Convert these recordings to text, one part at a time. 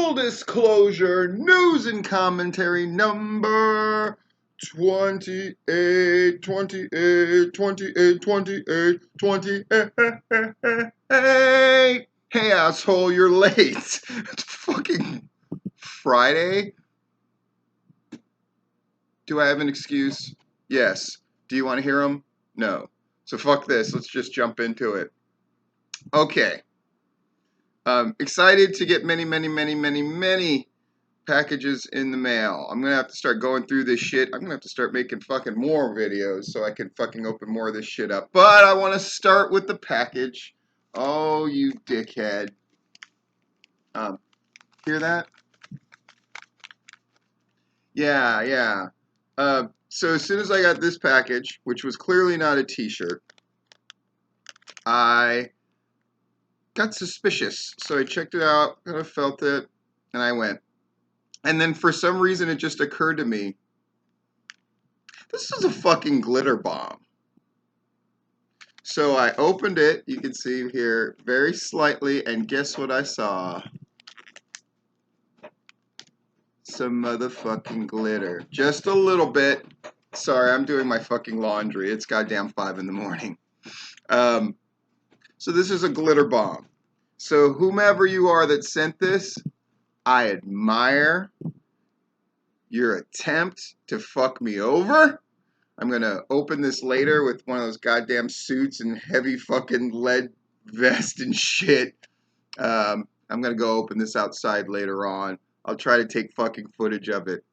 Full disclosure, news and commentary number 28, 28, 28, 28, 28. Hey, asshole, you're late. It's fucking Friday. Do I have an excuse? Yes. Do you want to hear them? No. So fuck this. Let's just jump into it. Okay. Excited to get many packages in the mail. I'm gonna have to start going through this shit. I'm gonna have to start making fucking more videos so I can fucking open more of this shit up. But I want to start with the package. Oh, you dickhead. Hear that? Yeah. So as soon as I got this package, which was clearly not a t-shirt, I got suspicious. So I checked it out, kind of felt it, and I went. And then for some reason it just occurred to me, this is a fucking glitter bomb. So I opened it, you can see here, very slightly, and guess what I saw? Some motherfucking glitter. Just a little bit. Sorry, I'm doing my fucking laundry. It's goddamn 5 in the morning. So this is a glitter bomb. So whomever you are that sent this, I admire your attempt to fuck me over. I'm gonna open this later with one of those goddamn suits and heavy fucking lead vest and shit. I'm gonna go open this outside later on. I'll try to take fucking footage of it.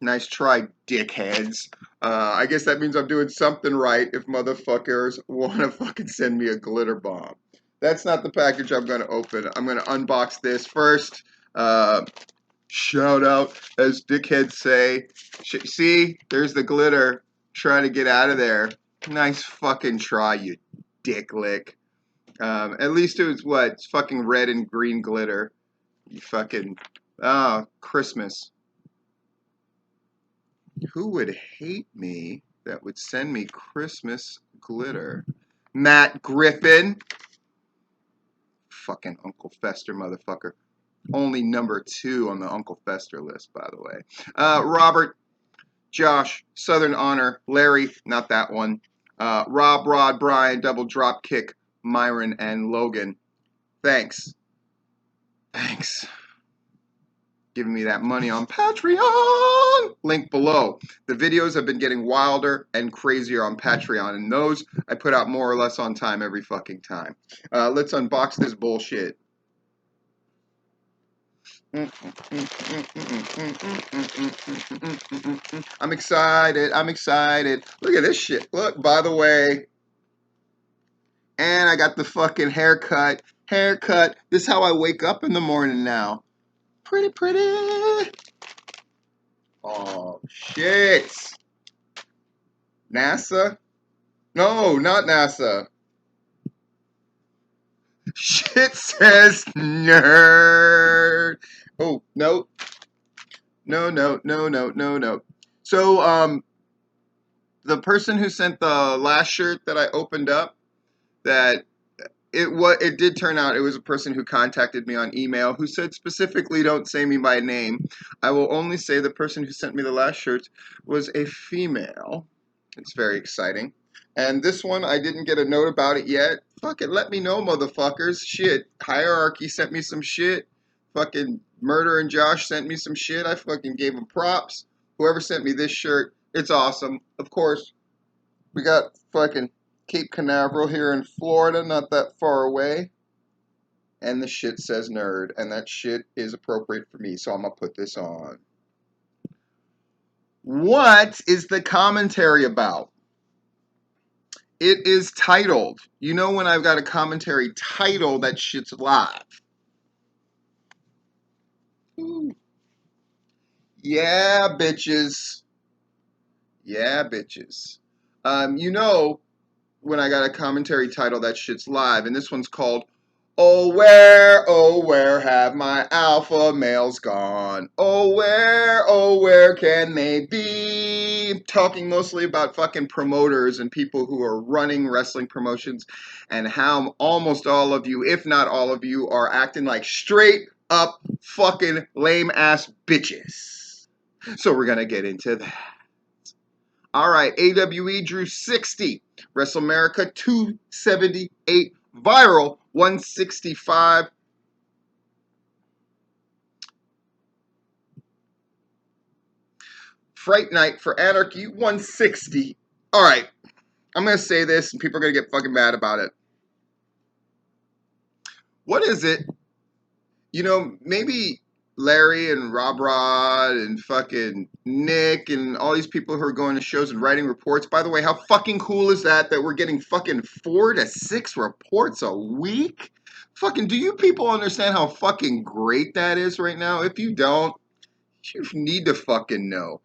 Nice try, dickheads. I guess that means I'm doing something right if motherfuckers wanna fucking send me a glitter bomb. That's not the package I'm gonna open. I'm gonna unbox this first. Shout out, as dickheads say. See, there's the glitter. Trying to get out of there. Nice fucking try, you dick lick. At least it was what? It's fucking red and green glitter. You fucking... Oh, Christmas. Who would hate me that would send me Christmas glitter? Matt Griffin. Fucking Uncle Fester motherfucker. Only number 2 on the Uncle Fester list, by the way. Robert, Josh, Southern Honor, Larry, not that one. Rob, Rod, Brian, Double Drop Kick, Myron, and Logan. Thanks. Giving me that money on Patreon. Link below. The videos have been getting wilder and crazier on Patreon, and those I put out more or less on time every fucking time. Let's unbox this bullshit. I'm excited. Look at this shit. Look, by the way. And I got the fucking haircut. This is how I wake up in the morning now. Pretty. Oh, shit. NASA? No, not NASA. Shit says nerd. Oh, no. No. So, the person who sent the last shirt that I opened up, it did turn out it was a person who contacted me on email who said specifically don't say me by name. I will only say the person who sent me the last shirt was a female. It's very exciting. And this one, I didn't get a note about it yet. Fuck it, let me know, motherfuckers. Shit, Hierarchy sent me some shit. Fucking Murder and Josh sent me some shit. I fucking gave them props. Whoever sent me this shirt, it's awesome. Of course, we got fucking Cape Canaveral here in Florida, not that far away. And the shit says nerd, and that shit is appropriate for me, so I'm gonna put this on. What is the commentary about? It is titled. You know when I've got a commentary title, that shit's live. Ooh. Yeah, bitches. You know when I got a commentary title, that shit's live, and this one's called Oh where have my alpha males gone? Oh where can they be? Talking mostly about fucking promoters and people who are running wrestling promotions and how almost all of you, if not all of you, are acting like straight up fucking lame ass bitches. So we're gonna get into that. All right, AWE drew 60, WrestleAmerica 278, Viral 165. Fright Night for Anarchy 160. All right, I'm gonna say this, and people are gonna get fucking mad about it. What is it? You know, maybe Larry and Rob Rod and fucking Nick and all these people who are going to shows and writing reports. By the way, how fucking cool is that we're getting fucking 4 to 6 reports a week? Fucking, do you people understand how fucking great that is right now? If you don't, you need to fucking know.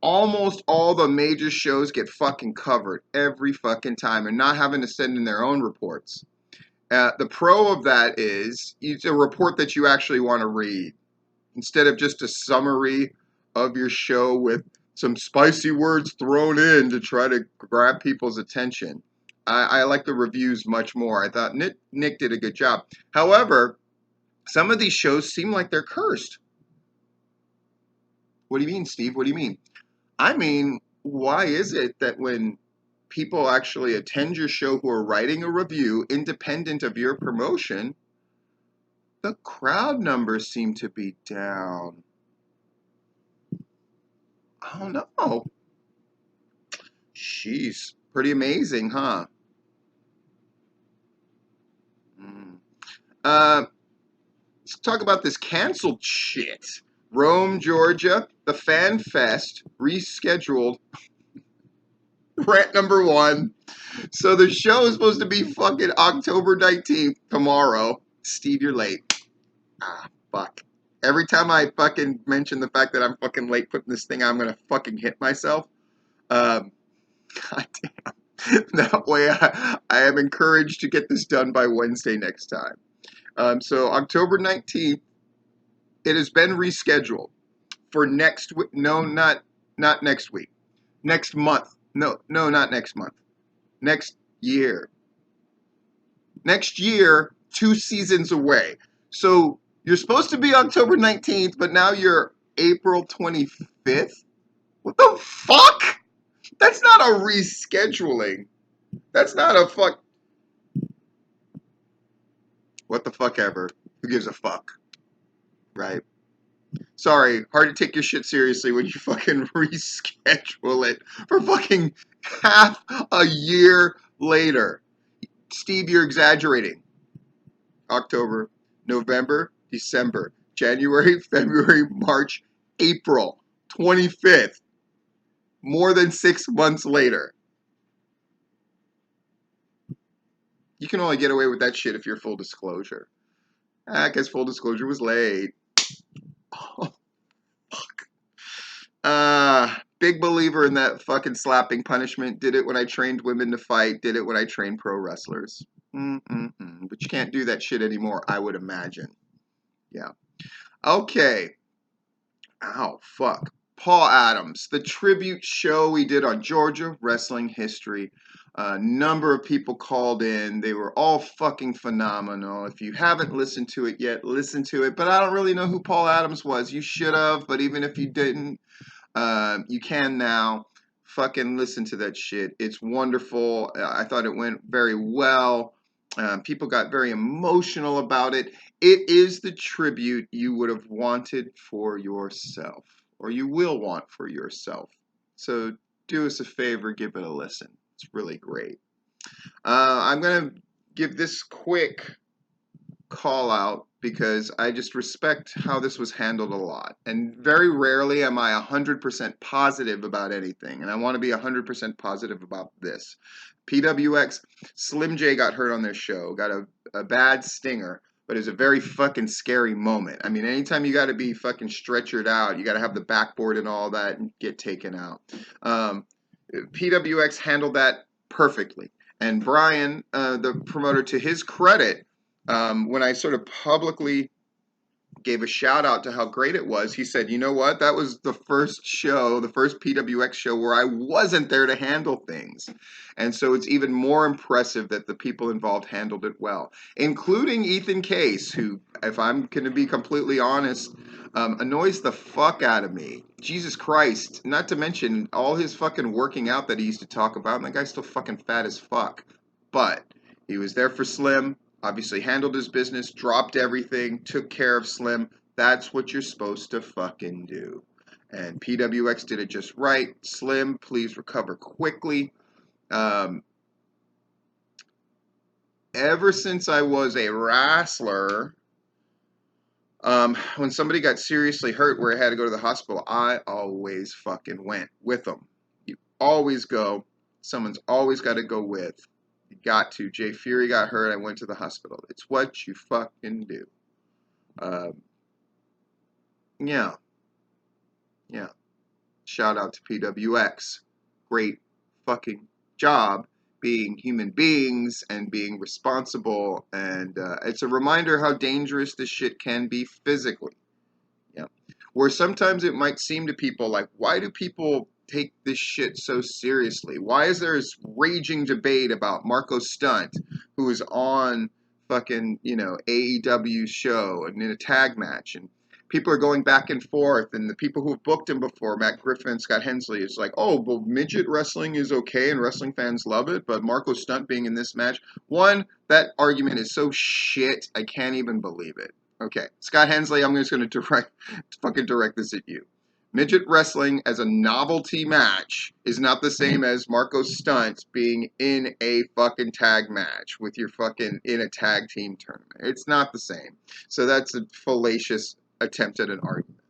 Almost all the major shows get fucking covered every fucking time and not having to send in their own reports. The pro of that is it's a report that you actually want to read instead of just a summary of your show with some spicy words thrown in to try to grab people's attention. I like the reviews much more. I thought Nick did a good job. However, some of these shows seem like they're cursed. What do you mean, Steve? What do you mean? I mean, why is it that when people actually attend your show who are writing a review independent of your promotion, the crowd numbers seem to be down? I don't know. Jeez, pretty amazing, huh? Mm. Let's talk about this canceled shit. Rome, Georgia, the Fan Fest rescheduled. Rant number one. So the show is supposed to be fucking October 19th, tomorrow. Steve, you're late. Ah, fuck. Every time I fucking mention the fact that I'm fucking late putting this thing, I'm gonna fucking hit myself. Um, God damn. That way I am encouraged to get this done by Wednesday next time. So October 19th, it has been rescheduled for next week. No, not next week. Next month. No, not next month. Next year. Next year, 2 seasons away. So you're supposed to be October 19th, but now you're April 25th? What the fuck? That's not a rescheduling. That's not a fuck. What the fuck ever. Who gives a fuck? Right? Sorry, hard to take your shit seriously when you fucking reschedule it for fucking half a year later. Steve, you're exaggerating. October, November, December, January, February, March, April 25th. More than 6 months later. You can only get away with that shit if you're full disclosure. I guess full disclosure was late. Oh, fuck. Big believer in that fucking slapping punishment. Did it when I trained women to fight. Did it when I trained pro wrestlers. But you can't do that shit anymore, I would imagine. Yeah. Okay. Ow, fuck. Paul Adams, the tribute show we did on Georgia wrestling history. A number of people called in. They were all fucking phenomenal. If you haven't listened to it yet, listen to it. But I don't really know who Paul Adams was. You should have, but even if you didn't, you can now. Fucking listen to that shit. It's wonderful. I thought it went very well. People got very emotional about it. It is the tribute you would have wanted for yourself, or you will want for yourself. So do us a favor, give it a listen. It's really great. I'm going to give this quick call out because I just respect how this was handled a lot. And very rarely am I 100% positive about anything. And I want to be 100% positive about this. PWX, Slim J got hurt on their show, got a bad stinger, but it was a very fucking scary moment. I mean, anytime you got to be fucking stretchered out, you got to have the backboard and all that and get taken out. PWX handled that perfectly. And Brian, the promoter, to his credit, when I sort of publicly gave a shout out to how great it was, he said, you know what? That was the first show, the first PWX show where I wasn't there to handle things. And so it's even more impressive that the people involved handled it well, including Ethan Case, who if I'm going to be completely honest, annoys the fuck out of me. Jesus Christ. Not to mention all his fucking working out that he used to talk about, and that guy's still fucking fat as fuck. But he was there for Slim, obviously handled his business, dropped everything, took care of Slim. That's what you're supposed to fucking do. And PWX did it just right. Slim, please recover quickly. Ever since I was a wrestler, when somebody got seriously hurt where I had to go to the hospital, I always fucking went with them. You always go. Someone's always got to go with. You got to. Jay Fury got hurt. I went to the hospital. It's what you fucking do. Yeah. Yeah. Shout out to PWX. Great fucking job being human beings and being responsible. And it's a reminder how dangerous this shit can be physically. Yeah. Where sometimes it might seem to people like, why do people take this shit so seriously? Why is there this raging debate about Marco Stunt, who is on fucking, AEW show and in a tag match, and people are going back and forth, and the people who've booked him before, Matt Griffin and Scott Hensley, is like, oh, well, midget wrestling is okay and wrestling fans love it, but Marco Stunt being in this match, one, that argument is so shit, I can't even believe it. Okay, Scott Hensley, I'm just going to direct this at you. Midget wrestling as a novelty match is not the same as Marco Stunt being in a fucking tag match with your fucking in a tag team tournament. It's not the same. So that's a fallacious attempt at an argument.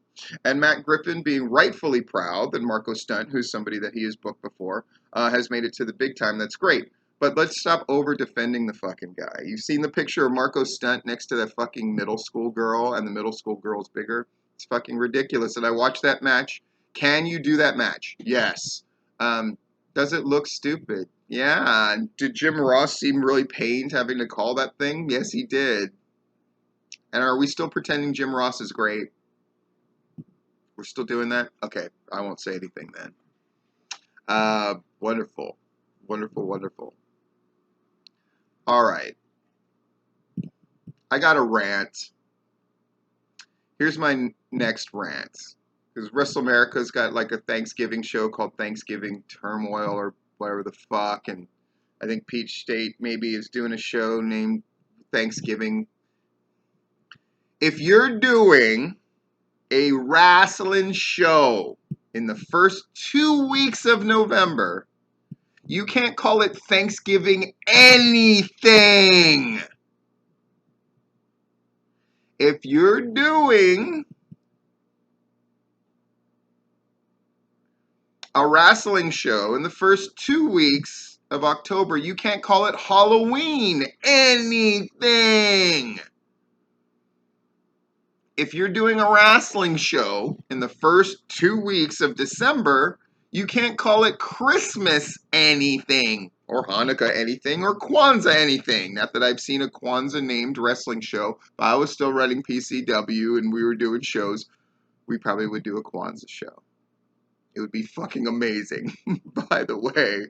And Matt Griffin being rightfully proud that Marco Stunt, who's somebody that he has booked before, has made it to the big time. That's great. But let's stop over defending the fucking guy. You've seen the picture of Marco Stunt next to that fucking middle school girl, and the middle school girl's bigger. It's fucking ridiculous. And I watched that match. Can you do that match? Yes. Does it look stupid? Yeah. Did Jim Ross seem really pained having to call that thing? Yes, he did. And are we still pretending Jim Ross is great? We're still doing that? Okay, I won't say anything then. Wonderful. Wonderful, wonderful. All right. I got a rant. Here's my next rant. Because WrestleAmerica's got like a Thanksgiving show called Thanksgiving Turmoil or whatever the fuck. And I think Peach State maybe is doing a show named Thanksgiving. If you're doing a wrestling show in the first 2 weeks of November, you can't call it Thanksgiving anything. If you're doing a wrestling show in the first 2 weeks of October, you can't call it Halloween anything. If you're doing a wrestling show in the first 2 weeks of December, you can't call it Christmas anything, or Hanukkah anything, or Kwanzaa anything. Not that I've seen a Kwanzaa-named wrestling show, but I was still running PCW and we were doing shows. We probably would do a Kwanzaa show. It would be fucking amazing. By the way,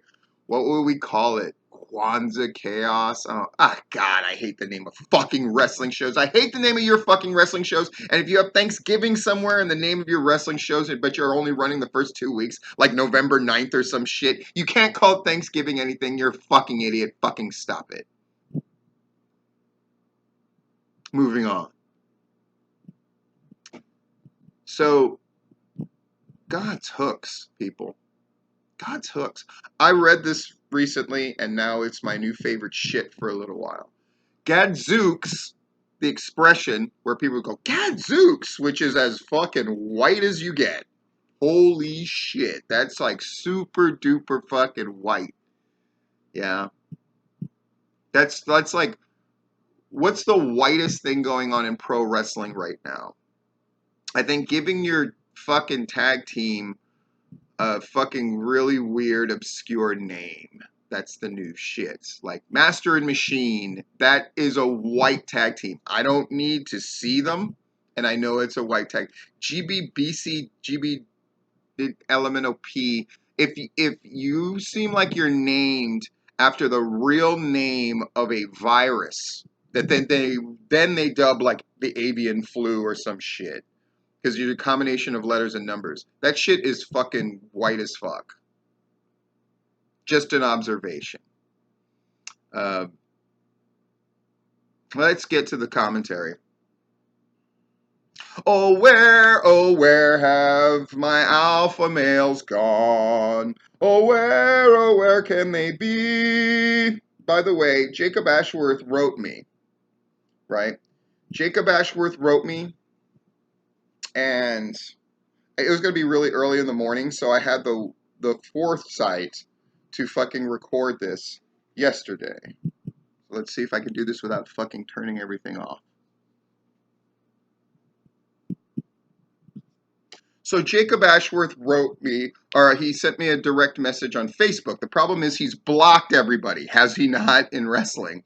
what would we call it? Kwanzaa Chaos? Oh, God, I hate the name of fucking wrestling shows. I hate the name of your fucking wrestling shows. And if you have Thanksgiving somewhere in the name of your wrestling shows, but you're only running the first 2 weeks, like November 9th or some shit, you can't call it Thanksgiving anything. You're a fucking idiot. Fucking stop it. Moving on. So, God's hooks, people. God's hooks. I read this recently, and now it's my new favorite shit for a little while. Gadzooks, the expression where people go, Gadzooks, which is as fucking white as you get. Holy shit. That's like super duper fucking white. Yeah. That's like, what's the whitest thing going on in pro wrestling right now? I think giving your fucking tag team a fucking really weird, obscure name. That's the new shit. Like Master and Machine, that is a white tag team. I don't need to see them, and I know it's a white tag. GBBC, GB Elemental P. If you seem like you're named after the real name of a virus, that then they dub like the avian flu or some shit. Because you're a combination of letters and numbers. That shit is fucking white as fuck. Just an observation. Uh, let's get to the commentary. Oh, where have my alpha males gone? Oh, where can they be? By the way, Jacob Ashworth wrote me, right? Jacob Ashworth wrote me, and it was going to be really early in the morning, so I had the foresight to fucking record this yesterday. Let's see if I can do this without fucking turning everything off. So Jacob Ashworth wrote me, or he sent me a direct message on Facebook. The problem is he's blocked everybody, has he not, in wrestling?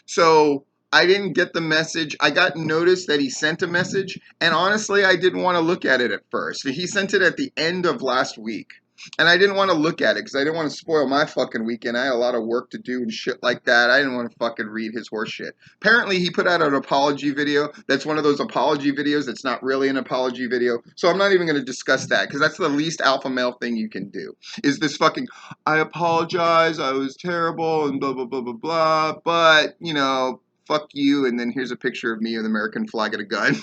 So I didn't get the message. I got notice that he sent a message, and honestly, I didn't want to look at it at first. He sent it at the end of last week. And I didn't want to look at it because I didn't want to spoil my fucking weekend. I had a lot of work to do and shit like that. I didn't want to fucking read his horse shit. Apparently, he put out an apology video. That's one of those apology videos that's not really an apology video. So I'm not even going to discuss that because that's the least alpha male thing you can do. Is this fucking, I apologize, I was terrible, and blah, blah, blah, blah, blah. But, you know, fuck you. And then here's a picture of me with an American flag and a gun.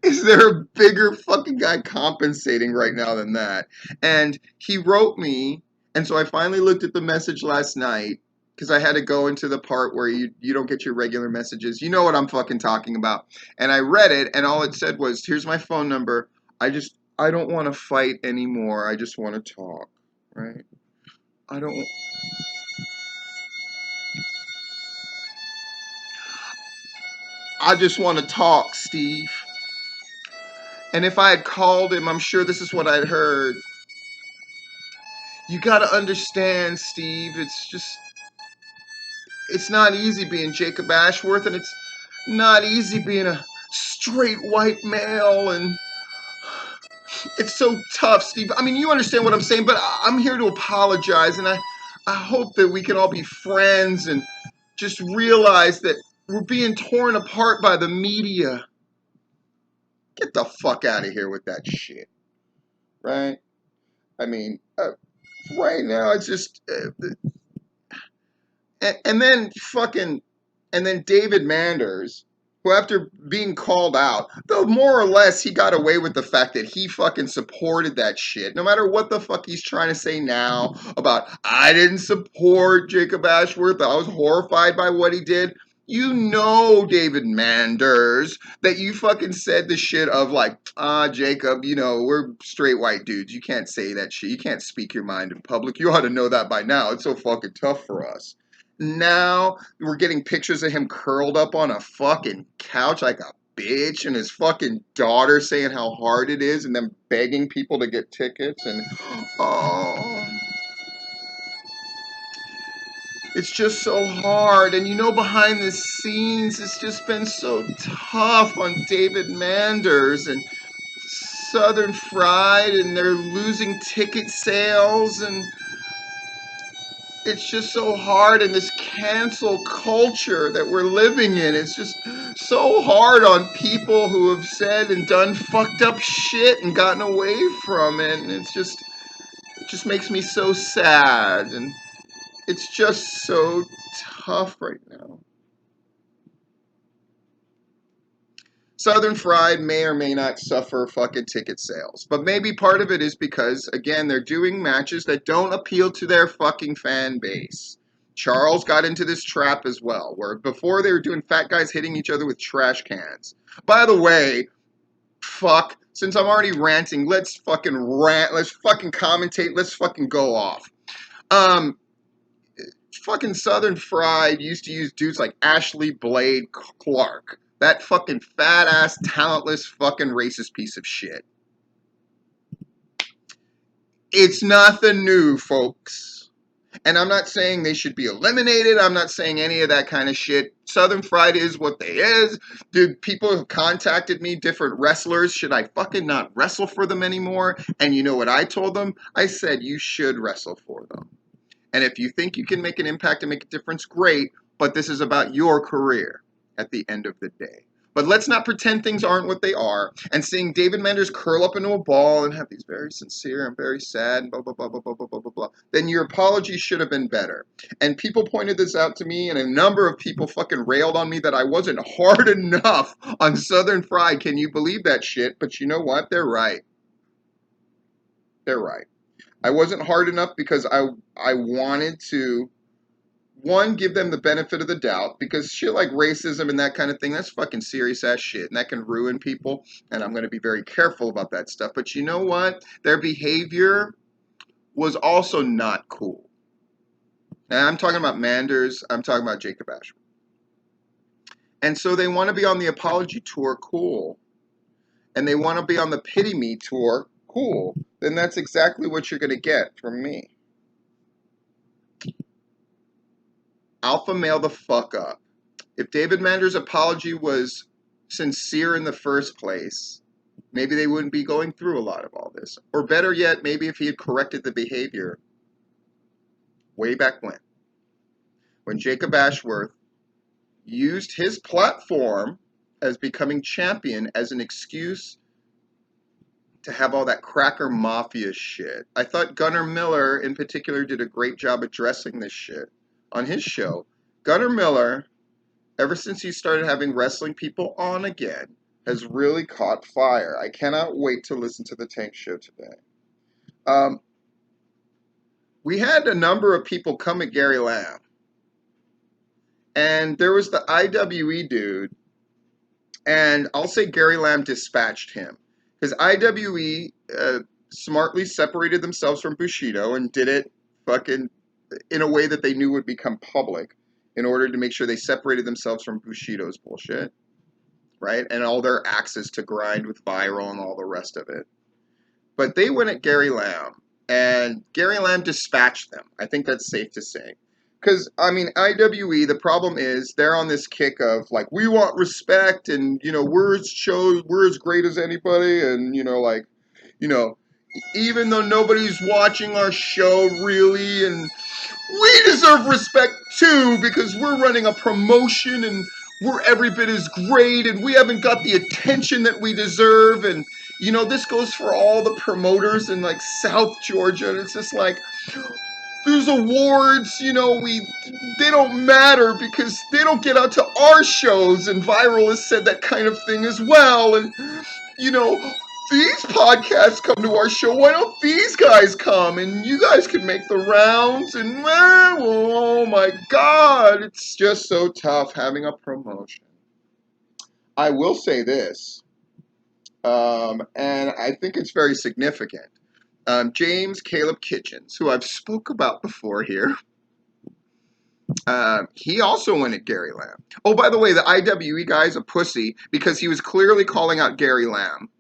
Is there a bigger fucking guy compensating right now than that? And he wrote me, and so I finally looked at the message last night, because I had to go into the part where you don't get your regular messages. You know what I'm fucking talking about. And I read it, and all it said was, here's my phone number. I don't want to fight anymore. I just want to talk, right? I just want to talk, Steve. And if I had called him, I'm sure this is what I'd heard. You gotta understand, Steve, it's not easy being Jacob Ashworth, and it's not easy being a straight white male, and it's so tough, Steve. I mean, you understand what I'm saying, but I'm here to apologize, and I hope that we can all be friends and just realize that we're being torn apart by the media. Get the fuck out of here with that shit, right? I mean, right now it's just... and then David Manders, who after being called out, though more or less he got away with the fact that he fucking supported that shit. No matter what the fuck he's trying to say now about, I didn't support Jacob Ashworth, I was horrified by what he did. You know, David Manders, that you fucking said the shit of like, Jacob, you know, we're straight white dudes. You can't say that shit. You can't speak your mind in public. You ought to know that by now. It's so fucking tough for us. Now we're getting pictures of him curled up on a fucking couch like a bitch, and his fucking daughter saying how hard it is, and then begging people to get tickets, and oh, it's just so hard. And you know, behind the scenes, it's just been so tough on David Manders and Southern Fried, and they're losing ticket sales, and it's just so hard in this cancel culture that we're living in. It's just so hard on people who have said and done fucked up shit and gotten away from it. And it just makes me so sad. And it's just so tough right now. Southern Fried may or may not suffer fucking ticket sales. But maybe part of it is because, again, they're doing matches that don't appeal to their fucking fan base. Charles got into this trap as well, where before they were doing fat guys hitting each other with trash cans. By the way, fuck, since I'm already ranting, let's fucking rant, let's fucking commentate, let's fucking go off. Fucking Southern Fried used to use dudes like Ashley Blade Clark. That fucking fat ass, talentless, fucking racist piece of shit. It's nothing new, folks. And I'm not saying they should be eliminated. I'm not saying any of that kind of shit. Southern Fried is what they is. Dude, people have contacted me, different wrestlers. Should I fucking not wrestle for them anymore? And you know what I told them? I said, you should wrestle for them. And if you think you can make an impact and make a difference, great. but this is about your career at the end of the day. But let's not pretend things aren't what they are. And seeing David Manders curl up into a ball and have these very sincere and very sad and blah, blah, blah, blah, blah, blah, blah, blah, blah, then your apology should have been better. And people pointed this out to me, and a number of people fucking railed on me that I wasn't hard enough on Southern Fried. Can you believe that shit? But you know what? They're right. They're right. I wasn't hard enough because I wanted to, one, give them the benefit of the doubt, because shit like racism and that kind of thing, that's fucking serious ass shit, and that can ruin people, and I'm going to be very careful about that stuff. But you know what? Their behavior was also not cool. And I'm talking about Manders, I'm talking about Jacob Ashford. And so they want to be on the apology tour, cool. And they want to be on the pity me tour, cool. Then that's exactly what you're going to get from me. Alpha male the fuck up. If David Manders' apology was sincere in the first place, maybe they wouldn't be going through a lot of all this. Or better yet, maybe if he had corrected the behavior way back when Jacob Ashworth used his platform as becoming champion as an excuse to have all that cracker mafia shit. I thought Gunnar Miller in particular did a great job addressing this shit on his show. Gunnar Miller, ever since he started having wrestling people on again, has really caught fire. I cannot wait to listen to the Tank Show today. We had a number of people come at Gary Lamb. And there was the IWE dude, and I'll say Gary Lamb dispatched him. Because IWE smartly separated themselves from Bushido and did it fucking in a way that they knew would become public in order to make sure they separated themselves from Bushido's bullshit, right? And all their axes to grind with Viral and all the rest of it. But they went at Gary Lamb, and Gary Lamb dispatched them. I think that's safe to say. Because, I mean, IWE, the problem is they're on this kick of, like, we want respect, and, you know, we're as great as anybody, and, you know, like, you know, even though nobody's watching our show, really, and we deserve respect, too, because we're running a promotion, and we're every bit as great, and we haven't got the attention that we deserve, and, you know, this goes for all the promoters in, like, South Georgia, and it's just like, there's awards, you know, they don't matter because they don't get out to our shows, and Viral has said that kind of thing as well, and, you know, these podcasts come to our show, why don't these guys come, and you guys can make the rounds, and, oh my god, it's just so tough having a promotion. I will say this, and I think it's very significant. James Caleb Kitchens, who I've spoke about before here, he also went at Gary Lamb. Oh, by the way, the IWE guy's a pussy because he was clearly calling out Gary Lamb.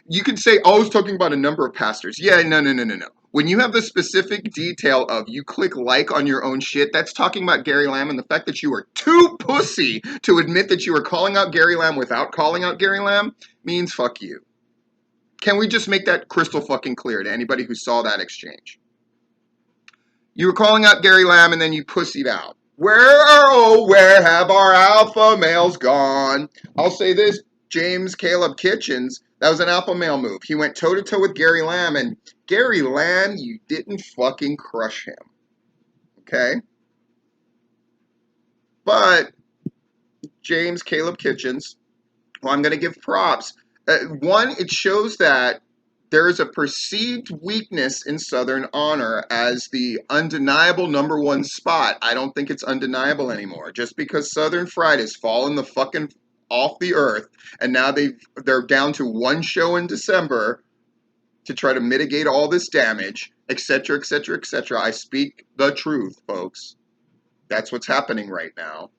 You can say, oh, I was talking about a number of pastors. Yeah, no. When you have the specific detail of you click like on your own shit, that's talking about Gary Lamb, and the fact that you were too pussy to admit that you were calling out Gary Lamb without calling out Gary Lamb means fuck you. Can we just make that crystal fucking clear to anybody who saw that exchange? You were calling out Gary Lamb and then you pussied out. Where have our alpha males gone? I'll say this, James Caleb Kitchens, that was an alpha male move. He went toe-to-toe with Gary Lamb, and Gary Lamb, you didn't fucking crush him. Okay? But James Caleb Kitchens, well, I'm going to give props. One, it shows that there is a perceived weakness in Southern Honor as the undeniable number one spot. I don't think it's undeniable anymore. Just because Southern Fried has fallen the fucking off the earth, and now they're down to one show in December to try to mitigate all this damage, etc., etc., etc. I speak the truth, folks. That's what's happening right now.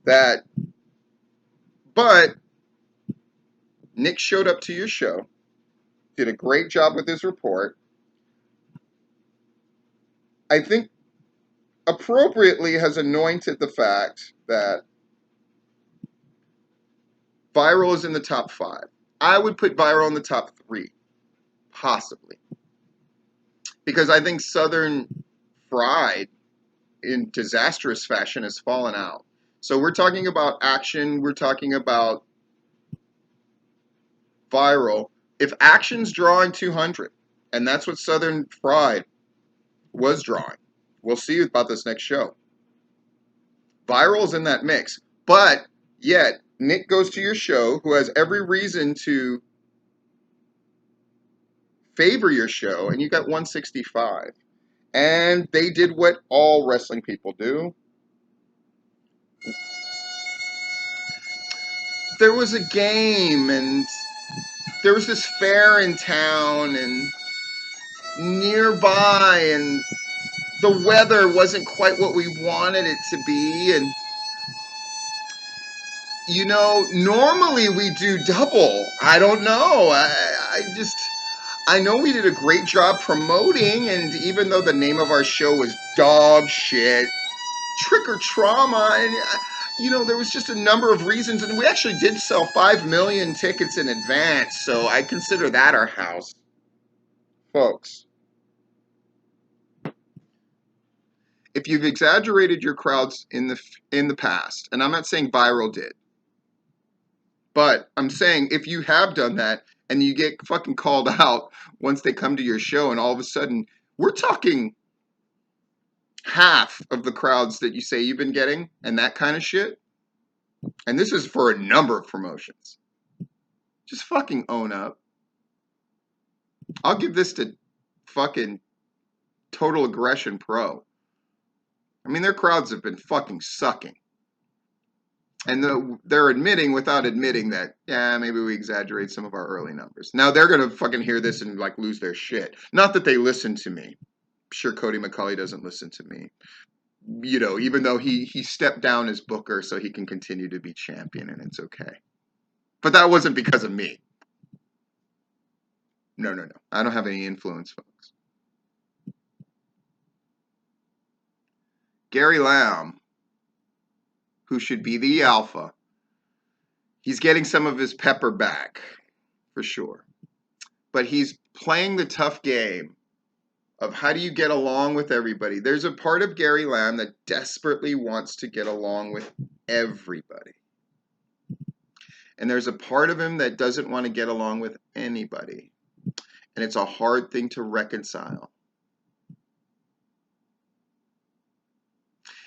But Nick showed up to your show, did a great job with his report. I think appropriately has anointed the fact that Viral is in the top 5. I would put Viral in the top 3, possibly. Because I think Southern Fried in disastrous fashion has fallen out. So we're talking about action, we're talking about viral. If action's drawing 200, and that's what Southern Fried was drawing, we'll see about this next show. Viral's in that mix. But yet, Nick goes to your show, who has every reason to favor your show, and you got 165. And they did what all wrestling people do. There was a game, and there was this fair in town, and nearby, and the weather wasn't quite what we wanted it to be, and normally we do double. I don't know. I know we did a great job promoting, and even though the name of our show was dog shit, trick or trauma, and there was just a number of reasons, and we actually did sell 5 million tickets in advance, so I consider that our house. Folks, if you've exaggerated your crowds in the past, and I'm not saying Viral did, but I'm saying if you have done that and you get fucking called out once they come to your show, and all of a sudden we're talking half of the crowds that you say you've been getting and that kind of shit, and this is for a number of promotions, just fucking own up. I'll give this to fucking Total Aggression Pro. I mean, their crowds have been fucking sucking. And they're admitting without admitting that, yeah, maybe we exaggerate some of our early numbers. Now they're going to fucking hear this and like lose their shit. Not that they listen to me. I'm sure Cody McCauley doesn't listen to me. Even though he stepped down as booker so he can continue to be champion, and it's okay. But that wasn't because of me. No. I don't have any influence, folks. Gary Lamb, who should be the alpha, he's getting some of his pepper back, for sure. But he's playing the tough game of how do you get along with everybody. There's a part of Gary Lamb that desperately wants to get along with everybody. And there's a part of him that doesn't want to get along with anybody. And it's a hard thing to reconcile.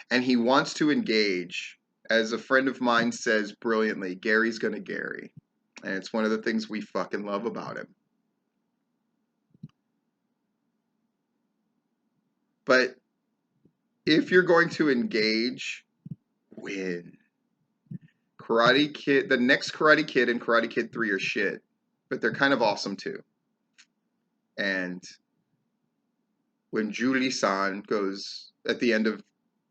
And he wants to engage. As a friend of mine says brilliantly, Gary's gonna Gary. And it's one of the things we fucking love about him. But if you're going to engage, win. Karate Kid, the next Karate Kid and Karate Kid 3 are shit. But they're kind of awesome too. And when Julie-san goes at the end of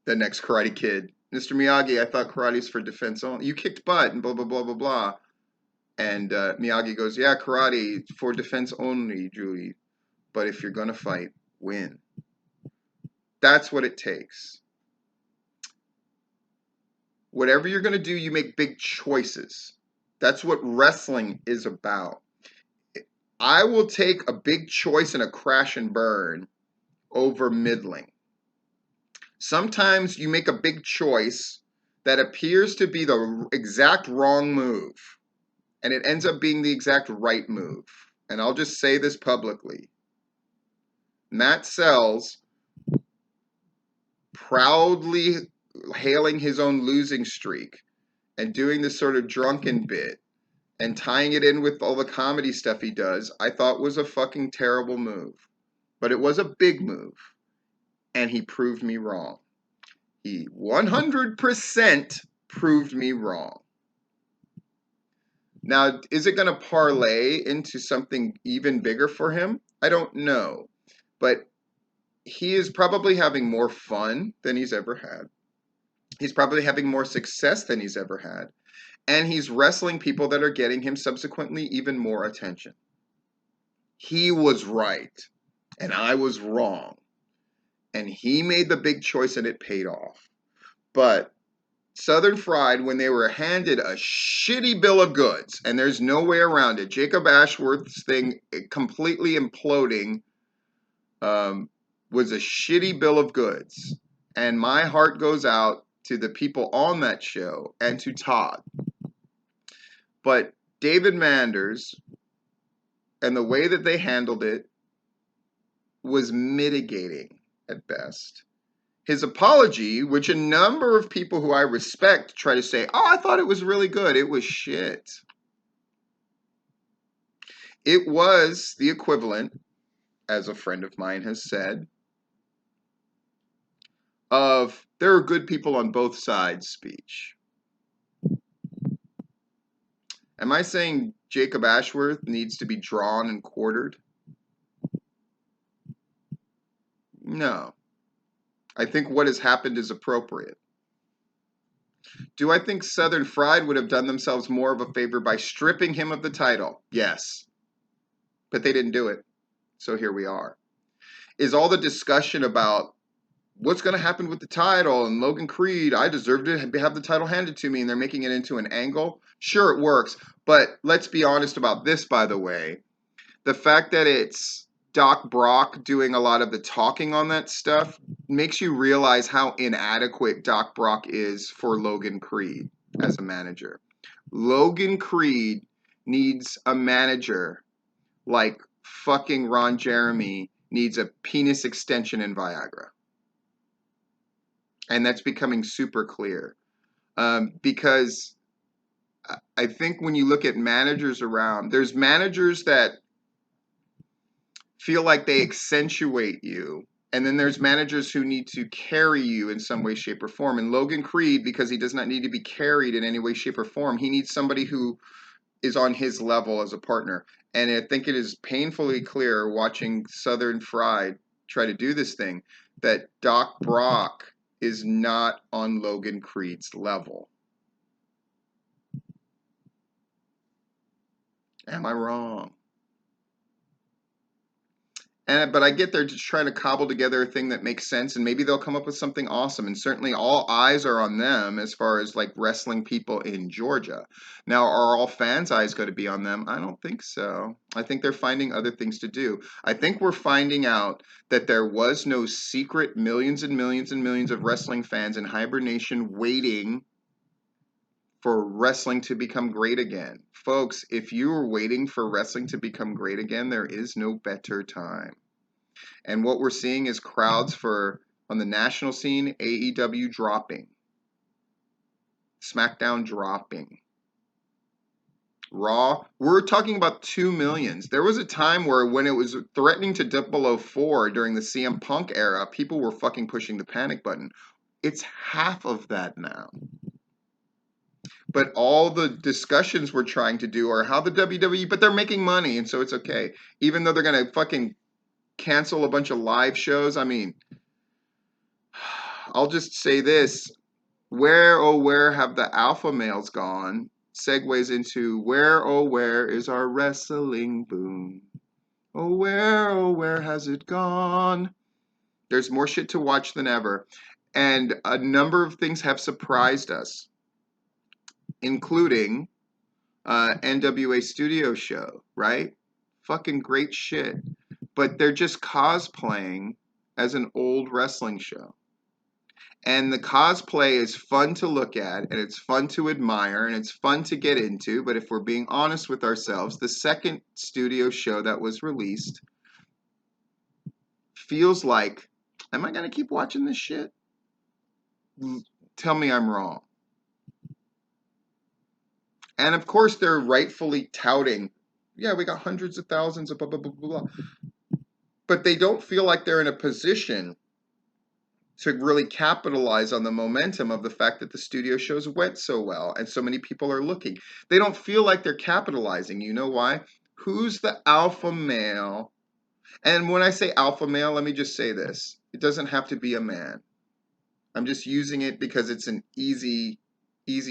the next Karate Kid, Mr. Miyagi, I thought karate's for defense only. You kicked butt and blah, blah, blah, blah, blah. And Miyagi goes, yeah, karate for defense only, Julie. But if you're going to fight, win. That's what it takes. Whatever you're going to do, you make big choices. That's what wrestling is about. I will take a big choice and a crash and burn over middling. Sometimes you make a big choice that appears to be the exact wrong move, and it ends up being the exact right move. And I'll just say this publicly. Matt Sells, proudly hailing his own losing streak and doing this sort of drunken bit and tying it in with all the comedy stuff he does, I thought was a fucking terrible move. But it was a big move. And he proved me wrong. He 100% proved me wrong. Now, is it going to parlay into something even bigger for him? I don't know. But he is probably having more fun than he's ever had. He's probably having more success than he's ever had. And he's wrestling people that are getting him subsequently even more attention. He was right. And I was wrong. And he made the big choice and it paid off. But Southern Fried, when they were handed a shitty bill of goods, and there's no way around it, Jacob Ashworth's thing completely imploding was a shitty bill of goods. And my heart goes out to the people on that show and to Todd. But David Manders and the way that they handled it was mitigating at best. His apology, which a number of people who I respect try to say, oh, I thought it was really good. It was shit. It was the equivalent, as a friend of mine has said, of there are good people on both sides speech. Am I saying Jacob Ashworth needs to be drawn and quartered? No. I think what has happened is appropriate. Do I think Southern Fried would have done themselves more of a favor by stripping him of the title? Yes. But they didn't do it. So here we are. Is all the discussion about what's going to happen with the title and Logan Creed, I deserve to have the title handed to me, and they're making it into an angle? Sure, it works. But let's be honest about this, by the way. The fact that it's Doc Brock doing a lot of the talking on that stuff makes you realize how inadequate Doc Brock is for Logan Creed as a manager. Logan Creed needs a manager like fucking Ron Jeremy needs a penis extension in Viagra. And that's becoming super clear. Because I think when you look at managers around, there's managers that feel like they accentuate you. And then there's managers who need to carry you in some way, shape, or form. And Logan Creed, because he does not need to be carried in any way, shape, or form, he needs somebody who is on his level as a partner. And I think it is painfully clear watching Southern Fried try to do this thing that Doc Brock is not on Logan Creed's level. Am I wrong? But I get they're just trying to cobble together a thing that makes sense, and maybe they'll come up with something awesome. And certainly all eyes are on them as far as like wrestling people in Georgia. Now, are all fans' eyes going to be on them? I don't think so. I think they're finding other things to do. I think we're finding out that there was no secret millions and millions and millions of wrestling fans in hibernation waiting for wrestling to become great again. Folks, if you are waiting for wrestling to become great again, there is no better time. And what we're seeing is crowds for, on the national scene, AEW dropping. SmackDown dropping. Raw, we're talking about 2 millions. There was a time where when it was threatening to dip below 4 during the CM Punk era, people were fucking pushing the panic button. It's half of that now. But all the discussions we're trying to do are how the WWE, but they're making money, and so it's okay. Even though they're going to fucking cancel a bunch of live shows. I mean, I'll just say this. Where, oh, where have the alpha males gone? Segues into where, oh, where is our wrestling boom? Oh, where has it gone? There's more shit to watch than ever. And a number of things have surprised us, including NWA Studio Show, right? Fucking great shit. But they're just cosplaying as an old wrestling show. And the cosplay is fun to look at, and it's fun to admire, and it's fun to get into. But if we're being honest with ourselves, the second studio show that was released feels like, am I going to keep watching this shit? Tell me I'm wrong. And of course, they're rightfully touting, yeah, we got hundreds of thousands of blah, blah, blah, blah, blah. But they don't feel like they're in a position to really capitalize on the momentum of the fact that the studio shows went so well and so many people are looking. They don't feel like they're capitalizing. You know why? Who's the alpha male? And when I say alpha male, let me just say this. It doesn't have to be a man. I'm just using it because it's an easy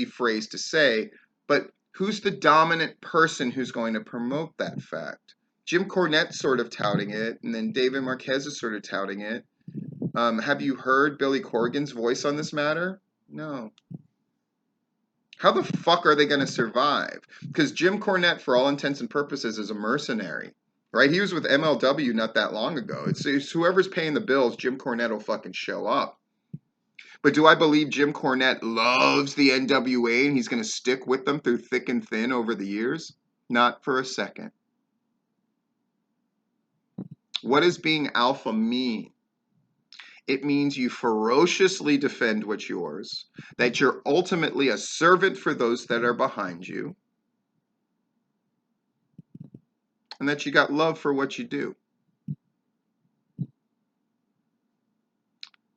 phrase to say. But who's the dominant person who's going to promote that fact? Jim Cornette's sort of touting it, and then David Marquez is sort of touting it. Have you heard Billy Corgan's voice on this matter? No. How the fuck are they going to survive? Because Jim Cornette, for all intents and purposes, is a mercenary, right? He was with MLW not that long ago. It's whoever's paying the bills, Jim Cornette will fucking show up. But do I believe Jim Cornette loves the NWA and he's going to stick with them through thick and thin over the years? Not for a second. What does being alpha mean? It means you ferociously defend what's yours, that you're ultimately a servant for those that are behind you, and that you got love for what you do.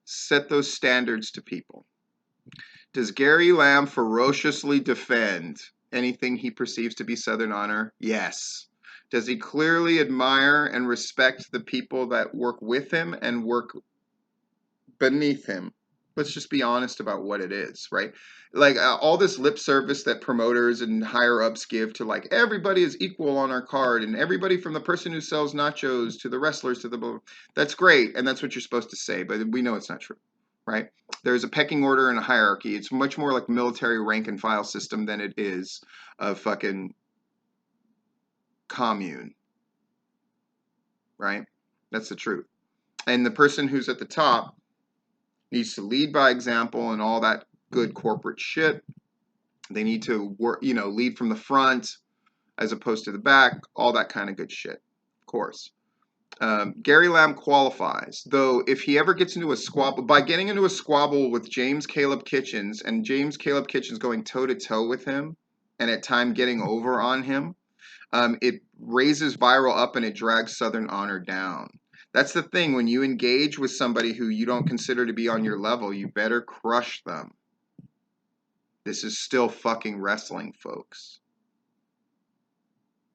Set those standards to people. Does Gary Lamb ferociously defend anything he perceives to be Southern honor? Yes. Does he clearly admire and respect the people that work with him and work beneath him? Let's just be honest about what it is, right? Like all this lip service that promoters and higher ups give to like everybody is equal on our card and everybody from the person who sells nachos to the wrestlers to the that's great and that's what you're supposed to say, but we know it's not true, right? There's a pecking order and a hierarchy. It's much more like military rank and file system than it is a fucking commune, right? That's the truth. And the person who's at the top needs to lead by example and all that good corporate shit. They need to work, lead from the front as opposed to the back, all that kind of good shit, of course. Gary Lamb qualifies, though if he ever gets into a squabble, by getting into a squabble with James Caleb Kitchens and James Caleb Kitchens going toe-to-toe with him and at time getting over on him, it raises viral up and it drags Southern honor down. That's the thing. When you engage with somebody who you don't consider to be on your level, you better crush them. This is still fucking wrestling, folks.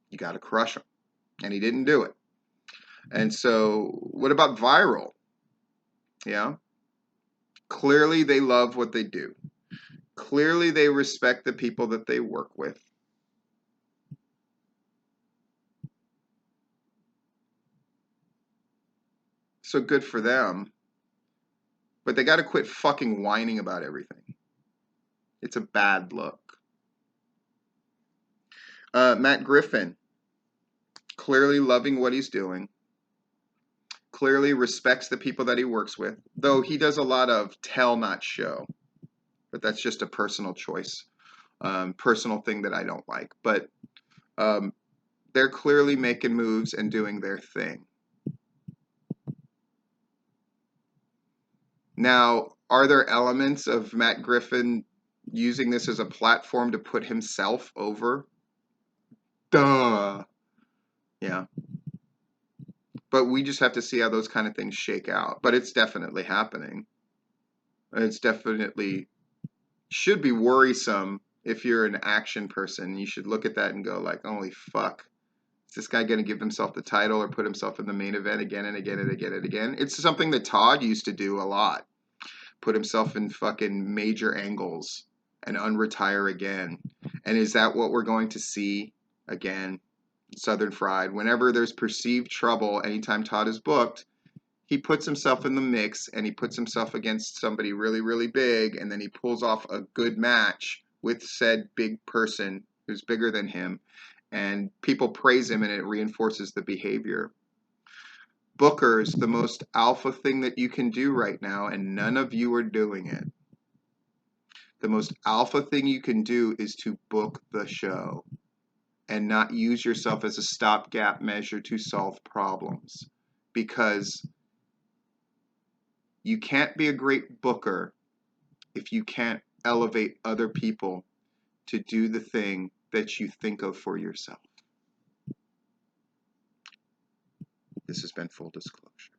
You got to crush them. And he didn't do it. And so, what about viral? Yeah. Clearly, they love what they do. Clearly, they respect the people that they work with. So good for them. But they got to quit fucking whining about everything. It's a bad look. Matt Griffin, clearly loving what he's doing. Clearly respects the people that he works with. Though he does a lot of tell, not show. But that's just a personal choice. Personal thing that I don't like. But they're clearly making moves and doing their thing. Now, are there elements of Matt Griffin using this as a platform to put himself over? Duh. Yeah. But we just have to see how those kind of things shake out. But it's definitely happening. It's definitely should be worrisome if you're an action person. You should look at that and go like, holy fuck. Is this guy going to give himself the title or put himself in the main event again and again and again and again? It's something that Todd used to do a lot. Put himself in fucking major angles and unretire again. And is that what we're going to see again? Southern Fried. Whenever there's perceived trouble, anytime Todd is booked, he puts himself in the mix and he puts himself against somebody really, really big, and then he pulls off a good match with said big person who's bigger than him, and people praise him and it reinforces the behavior. Booker's the most alpha thing that you can do right now, and none of you are doing it. The most alpha thing you can do is to book the show and not use yourself as a stopgap measure to solve problems, because you can't be a great booker if you can't elevate other people to do the thing that you think of for yourself. This has been Full Disclosure.